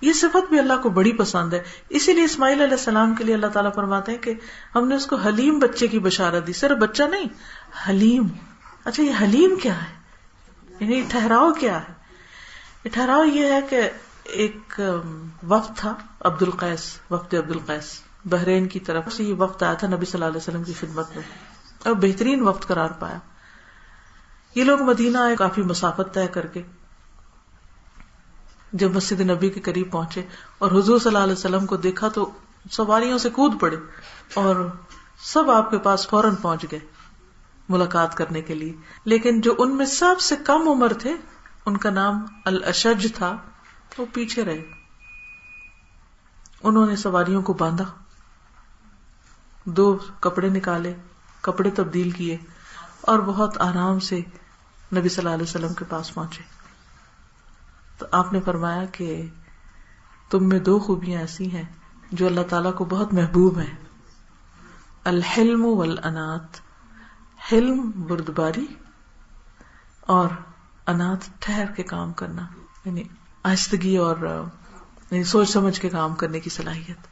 یہ صفت بھی اللہ کو بڑی پسند ہے. اسی لیے اسماعیل علیہ السلام کے لیے اللہ تعالیٰ فرماتے ہیں کہ ہم نے اس کو حلیم بچے کی بشارت دی. صرف بچہ نہیں، حلیم. اچھا یہ حلیم کیا ہے، یعنی ٹھہراؤ کیا ہے؟ یہ ٹھہراؤ یہ ہے کہ ایک وفد تھا عبد القیس، وفد عبد القیس، بحرین کی طرف سے یہ وفد آیا تھا نبی صلی اللہ علیہ وسلم کی خدمت میں. اور بہترین وقت قرار پایا. یہ لوگ مدینہ آئے کافی مسافت طے کر کے. جب مسجد نبی کے قریب پہنچے اور حضور صلی اللہ علیہ وسلم کو دیکھا تو سواریوں سے کود پڑے اور سب آپ کے پاس فوراً پہنچ گئے ملاقات کرنے کے لیے. لیکن جو ان میں سب سے کم عمر تھے، ان کا نام الاشج تھا، وہ پیچھے رہے. انہوں نے سواریوں کو باندھا، 2 کپڑے نکالے، کپڑے تبدیل کیے اور بہت آرام سے نبی صلی اللہ علیہ وسلم کے پاس پہنچے. تو آپ نے فرمایا کہ تم میں 2 خوبیاں ایسی ہیں جو اللہ تعالیٰ کو بہت محبوب ہیں، الحلم والانات. حلم بردباری اور انات ٹھہر کے کام کرنا، یعنی آہستگی اور سوچ سمجھ کے کام کرنے کی صلاحیت.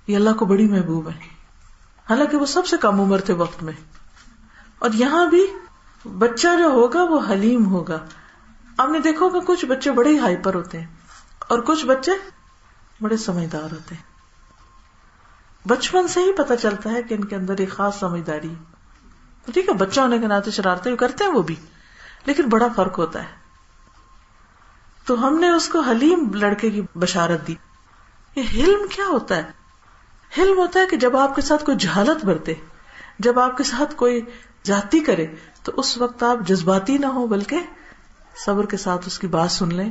یہ اللہ کو بڑی محبوب ہے. حالانکہ وہ سب سے کم عمر تھے وقت میں. اور یہاں بھی بچہ جو ہوگا وہ حلیم ہوگا. آپ نے دیکھو کہ کچھ بچے بڑے ہی ہائپر ہوتے ہیں اور کچھ بچے بڑے سمجھدار ہوتے ہیں. بچپن سے ہی پتہ چلتا ہے کہ ان کے اندر ایک خاص سمجھداری ہے. ٹھیک ہے، بچہ ہونے کے ناطے شرارتیں کرتے ہیں وہ بھی، لیکن بڑا فرق ہوتا ہے. تو ہم نے اس کو حلیم لڑکے کی بشارت دی. یہ حلم کیا ہوتا ہے؟ حلم ہوتا ہے کہ جب آپ کے ساتھ کوئی جہالت برتے، جب آپ کے ساتھ کوئی زیادتی کرے تو اس وقت آپ جذباتی نہ ہو بلکہ صبر کے ساتھ اس کی بات سن لیں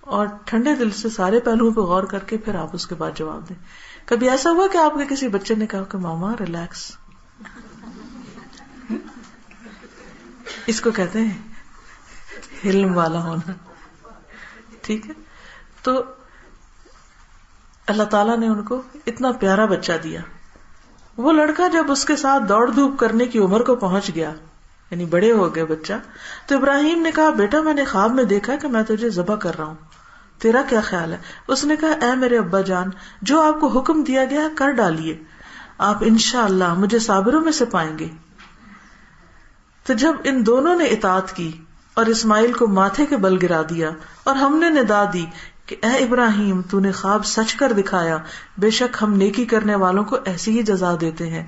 اور ٹھنڈے دل سے سارے پہلوؤں پہ غور کر کے پھر آپ اس کے بعد جواب دیں. کبھی ایسا ہوا کہ آپ کے کسی بچے نے کہا کہ ماما ریلیکس؟ اس کو کہتے ہیں حلم والا ہونا. ٹھیک ہے، تو اللہ تعالیٰ نے ان کو اتنا پیارا بچہ دیا. وہ لڑکا جب اس کے ساتھ دوڑ دھوپ کرنے کی عمر کو پہنچ گیا، یعنی بڑے ہو گئے بچہ، تو ابراہیم نے کہا بیٹا میں نے خواب میں دیکھا کہ میں تجھے ذبح کر رہا ہوں، تیرا کیا خیال ہے؟ اس نے کہا اے میرے ابا جان، جو آپ کو حکم دیا گیا کر ڈالیے، آپ انشاءاللہ مجھے صابروں میں سے پائیں گے. تو جب ان دونوں نے اطاعت کی اور اسماعیل کو ماتھے کے بل گرا دیا اور ہم نے ندا دی کہ اے ابراہیم تو نے خواب سچ کر دکھایا، بے شک ہم نیکی کرنے والوں کو ایسی ہی جزا دیتے ہیں.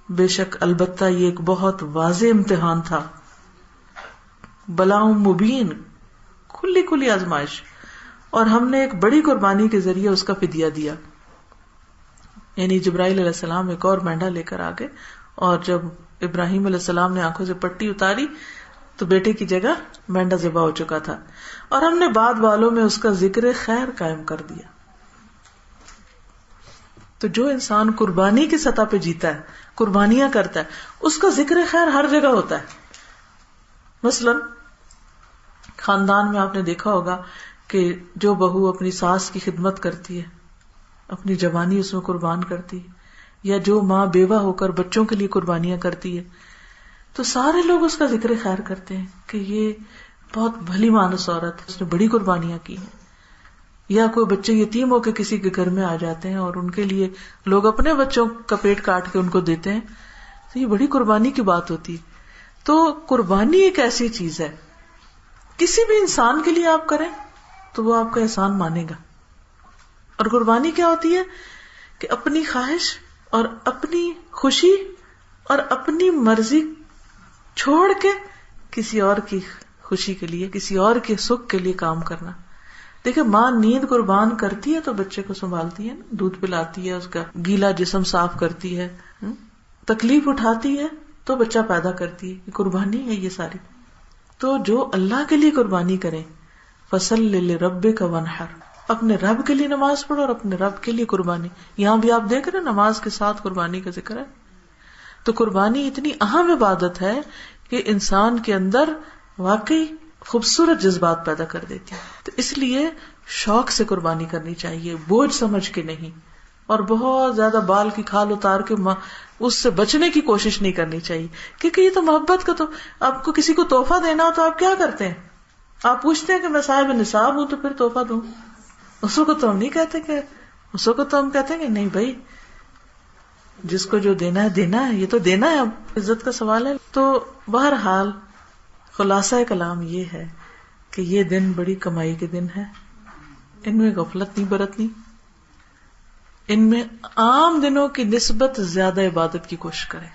بے شک البتہ یہ ایک بہت واضح امتحان تھا، بلاؤں مبین، کھلی کھلی آزمائش، اور ہم نے ایک بڑی قربانی کے ذریعے اس کا فدیہ دیا. یعنی جبرائیل علیہ السلام ایک اور مینڈا لے کر آگے، اور جب ابراہیم علیہ السلام نے آنکھوں سے پٹی اتاری تو بیٹے کی جگہ مینڈا ذبح ہو چکا تھا، اور ہم نے بعد والوں میں اس کا ذکر خیر قائم کر دیا. تو جو انسان قربانی کی سطح پہ جیتا ہے، قربانیاں کرتا ہے، اس کا ذکر خیر ہر جگہ ہوتا ہے. مثلا خاندان میں آپ نے دیکھا ہوگا کہ جو بہو اپنی ساس کی خدمت کرتی ہے، اپنی جوانی اس میں قربان کرتی ہے، یا جو ماں بیوہ ہو کر بچوں کے لیے قربانیاں کرتی ہے، تو سارے لوگ اس کا ذکر خیر کرتے ہیں کہ یہ بہت بھلی مانس عورت ہے، اس نے بڑی قربانیاں کی ہیں. یا کوئی بچے یتیم ہو کے کسی کے گھر میں آ جاتے ہیں اور ان کے لیے لوگ اپنے بچوں کا پیٹ کاٹ کے ان کو دیتے ہیں، تو یہ بڑی قربانی کی بات ہوتی ہے. تو قربانی ایک ایسی چیز ہے، کسی بھی انسان کے لیے آپ کریں تو وہ آپ کا احسان مانے گا. اور قربانی کیا ہوتی ہے کہ اپنی خواہش اور اپنی خوشی اور اپنی مرضی چھوڑ کے کسی اور کی خوشی کے لیے، کسی اور کے سکھ کے لیے کام کرنا. دیکھیں ماں نیند قربان کرتی ہے تو بچے کو سنبھالتی ہے، دودھ پلاتی ہے، اس کا گیلا جسم صاف کرتی ہے، تکلیف اٹھاتی ہے تو بچہ پیدا کرتی ہے. قربانی ہے یہ ساری. تو جو اللہ کے لیے قربانی کریں، فَصَلِّ لِرَبِّكَ وَانْحَرْ، اپنے رب کے لیے نماز پڑھو اور اپنے رب کے لیے قربانی. یہاں بھی آپ دیکھ رہے ہیں نماز کے ساتھ قربانی کا ذکر ہے. تو قربانی اتنی اہم عبادت ہے کہ انسان کے اندر واقعی خوبصورت جذبات پیدا کر دیتی ہے. تو اس لیے شوق سے قربانی کرنی چاہیے، بوجھ سمجھ کے نہیں، اور بہت زیادہ بال کی کھال اتار کے اس سے بچنے کی کوشش نہیں کرنی چاہیے. کیونکہ یہ تو محبت کا، تو آپ کو کسی کو تحفہ دینا ہو تو آپ کیا کرتے ہیں؟ آپ پوچھتے ہیں کہ میں صاحب نصاب ہوں تو پھر تحفہ دوں. اس کو تو ہم نہیں کہتے کہ، اس کو تو ہم کہتے ہیں کہ نہیں بھائی جس کو جو دینا ہے دینا ہے، یہ تو دینا ہے، اب عزت کا سوال ہے. تو بہرحال خلاصہ کلام یہ ہے کہ یہ دن بڑی کمائی کے دن ہے، ان میں غفلت نہیں برتنی، ان میں عام دنوں کی نسبت زیادہ عبادت کی کوشش کریں.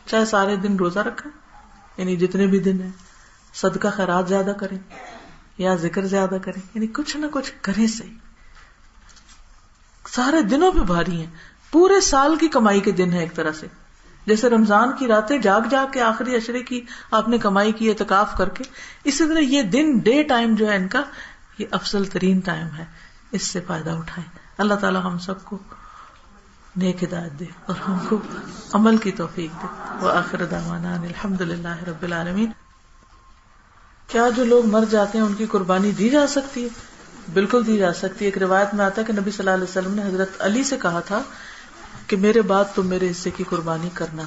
چاہے سارے دن روزہ رکھیں، یعنی جتنے بھی دن ہیں، صدقہ خیرات زیادہ کریں یا ذکر زیادہ کریں، یعنی کچھ نہ کچھ کریں صحیح. سارے دنوں پہ بھاری ہیں، پورے سال کی کمائی کے دن ہے ایک طرح سے. جیسے رمضان کی راتیں جاگ جاگ کے آخری عشرے کی آپ نے کمائی کی اعتکاف کر کے، اسی طرح یہ دن ڈے ٹائم جو ہے ان کا یہ افضل ترین ٹائم ہے. اس سے فائدہ اٹھائیں. اللہ تعالی ہم سب کو نیک ہدایت دے اور ہم کو عمل کی توفیق دے. وآخر دعوانا الحمد للہ رب العالمین. کیا جو لوگ مر جاتے ہیں ان کی قربانی دی جا سکتی ہے؟ بالکل دی جا سکتی ہے. ایک روایت میں آتا ہے کہ نبی صلی اللہ علیہ وسلم نے حضرت علی سے کہا تھا کہ میرے بعد تم میرے حصے کی قربانی کرنا،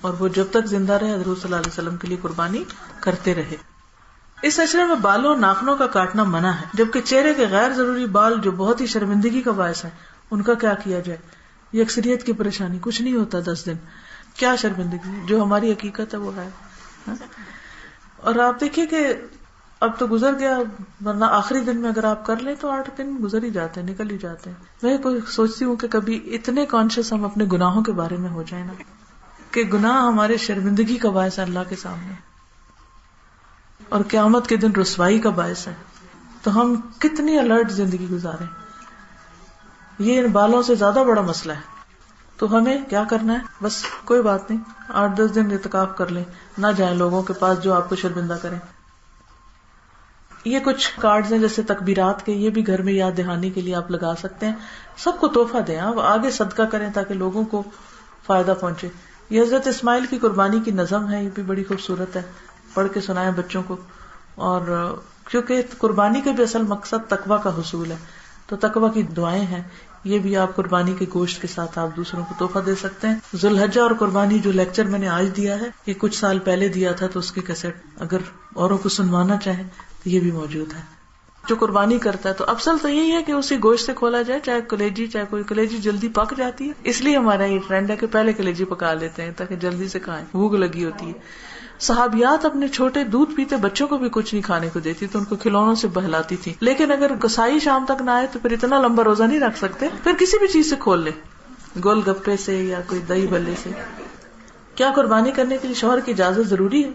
اور وہ جب تک زندہ رہے حضرت صلی اللہ علیہ وسلم کے لیے قربانی کرتے رہے. اس عشرے میں بالوں اور ناخنوں کا کاٹنا منع ہے، جبکہ چہرے کے غیر ضروری بال جو بہت ہی شرمندگی کا باعث ہیں ان کا کیا کیا جائے؟ یہ اکثریت کی پریشانی. کچھ نہیں ہوتا 10 دن، کیا شرمندگی؟ جو ہماری حقیقت ہے وہ ہے. اور آپ دیکھیے کہ اب تو گزر گیا، ورنہ آخری دن میں اگر آپ کر لیں تو 8 دن گزر ہی جاتے ہیں، نکل ہی جاتے ہیں. میں کوئی سوچتی ہوں کہ کبھی اتنے کانشیس ہم اپنے گناہوں کے بارے میں ہو جائیں نا کہ گناہ ہمارے شرمندگی کا باعث ہے اللہ کے سامنے، اور قیامت کے دن رسوائی کا باعث ہے. تو ہم کتنی الرٹ زندگی گزاریں. یہ ان بالوں سے زیادہ بڑا مسئلہ ہے. تو ہمیں کیا کرنا ہے؟ بس کوئی بات نہیں، 8-10 دن اعتکاف کر لیں، نہ جائیں لوگوں کے پاس جو آپ کو شرمندہ کریں. یہ کچھ کارڈز ہیں جیسے تکبیرات کے، یہ بھی گھر میں یاد دہانی کے لیے آپ لگا سکتے ہیں. سب کو تحفہ دیں، آپ آگے صدقہ کریں تاکہ لوگوں کو فائدہ پہنچے. یہ حضرت اسماعیل کی قربانی کی نظم ہے، یہ بھی بڑی خوبصورت ہے، پڑھ کے سنائیں بچوں کو. اور کیونکہ قربانی کا بھی اصل مقصد تقویٰ کا حصول ہے، تو تقویٰ کی دعائیں ہیں، یہ بھی آپ قربانی کے گوشت کے ساتھ آپ دوسروں کو تحفہ دے سکتے ہیں. ذوالحجہ اور قربانی جو لیکچر میں نے آج دیا ہے، یہ کچھ سال پہلے دیا تھا، تو اس کی کیسٹ اگر اوروں کو سنوانا چاہیں تو یہ بھی موجود ہے. جو قربانی کرتا ہے تو افضل تو یہی ہے کہ اسی گوشت سے کھولا جائے، چاہے کلیجی، چاہے کوئی کلیجی جلدی پک جاتی ہے، اس لیے ہمارا یہ ٹرینڈ ہے کہ پہلے کلیجی پکا لیتے ہیں تاکہ جلدی سے کھائیں، بھوک لگی ہوتی ہے. صحابیات اپنے چھوٹے دودھ پیتے بچوں کو بھی کچھ نہیں کھانے کو دیتی، تو ان کو کھلونوں سے بہلاتی تھی. لیکن اگر کسائی شام تک نہ آئے تو پھر اتنا لمبا روزہ نہیں رکھ سکتے، پھر کسی بھی چیز سے کھول لے، گول گپے سے یا کوئی دہی بلے سے. کیا قربانی کرنے کے لیے شوہر کی اجازت ضروری ہے؟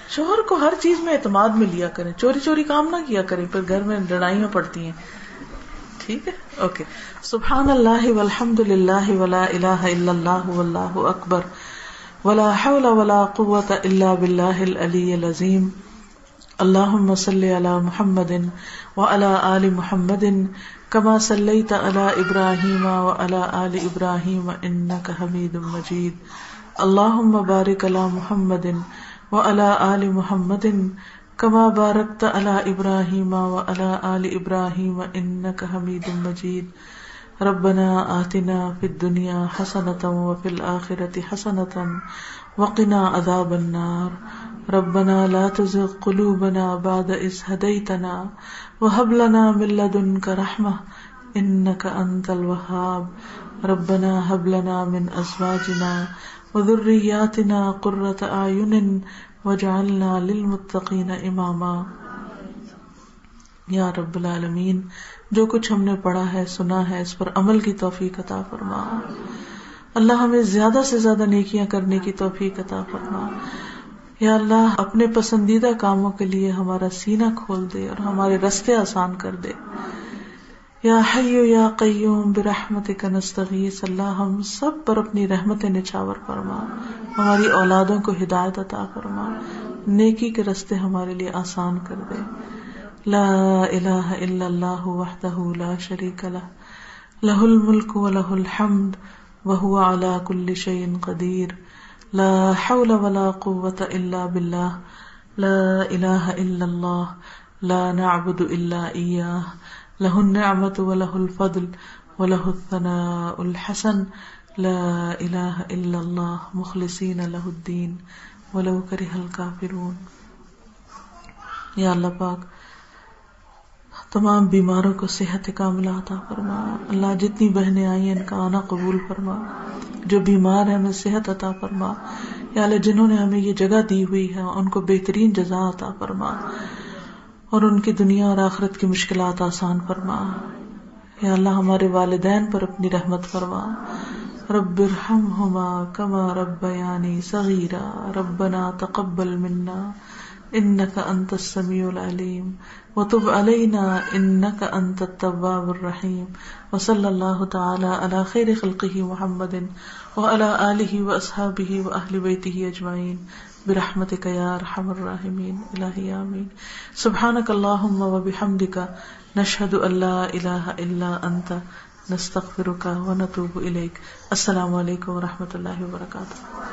شوہر کو ہر چیز میں اعتماد میں لیا کریں، چوری چوری کام نہ کیا کریں، پھر گھر میں لڑائیاں پڑتی ہیں. ٹھیک ہے، اوکے. سبحان اللہ والحمد للہ ولا الہ الا اللہ واللہ اکبر ولا حول ولا قوة الا باللہ العلی العظیم. اللہم صل علی محمد وعلی آل محمد کما صلیت علی ابراہیم وعلی آل ابراہیم انک حمید مجید. اللہم بارک علی محمد وعلی آل محمد کما بارکت علی ابراہیم وعلی آل ابراہیم انک حمید مجید. ربنا آتنا فی الدنیا حسنۃ وفی الآخرۃ حسنۃ وقنا عذاب النار. ربنا لا تزغ قلوبنا بعد إذ هديتنا وهب لنا من لدنك رحمة إنك أنت الوهاب. ربنا هب لنا من أزواجنا وذرياتنا قرة أعين وجعلنا للمتقین اماما. یا رب العالمین، جو کچھ ہم نے پڑھا ہے، سنا ہے، اس پر عمل کی توفیق عطا فرما. اللہ ہمیں زیادہ سے زیادہ نیکیاں کرنے کی توفیق عطا فرما. یا اللہ اپنے پسندیدہ کاموں کے لیے ہمارا سینہ کھول دے اور ہمارے راستے آسان کر دے. یا حی یا قیوم برحمتک نستغیث. اللہ ہم سب پر اپنی رحمت نچھاور فرما، ہماری اولادوں کو ہدایت عطا فرما، نیکی کے راستے ہمارے لیے آسان کر دے. لا الہ الا اللہ وحدہ لا شریک لہ، لہ الملک ولہ الحمد وہو علی کل شیء قدیر. لا حول ولا قوة الا باللہ. لا الہ الا اللہ، لا نعبد الا ایاہ، لہ النعمۃ ولہ الفضل ولہ الثناء الحسن. لا الہ الا اللہ مخلصین لہ الدین ولو کرہ الکافرون. یا اللہ پاک تمام بیماروں کو صحت کاملہ عطا فرما. اللہ جتنی بہنیں آئی ہیں ان کا آنا قبول فرما، جو بیمار ہیں ہمیں صحت عطا فرما. یا اللہ جنہوں نے ہمیں یہ جگہ دی ہوئی ہے ان کو بہترین جزا عطا فرما اور ان کی دنیا اور آخرت کی مشکلات آسان فرما. یا اللہ ہمارے والدین پر اپنی رحمت فرما، رب ارحمہما کما ربیانی صغیرا ربنا تقبل منا انک انت السمیع العلیم وتب علینا انک انت التواب الرحیم وصلی اللہ تعالی علی خیر خلقہ محمد وعلی آلہ واصحابہ واہل بیتہ اجمعین برحمتک یا ارحم الراحمین الہی آمین. سبحانک اللہم وبحمدک نشہد ان لا الہ الا انت نستغفرک ونتوب الیک. السلام علیکم ورحمۃ اللہ وبرکاتہ.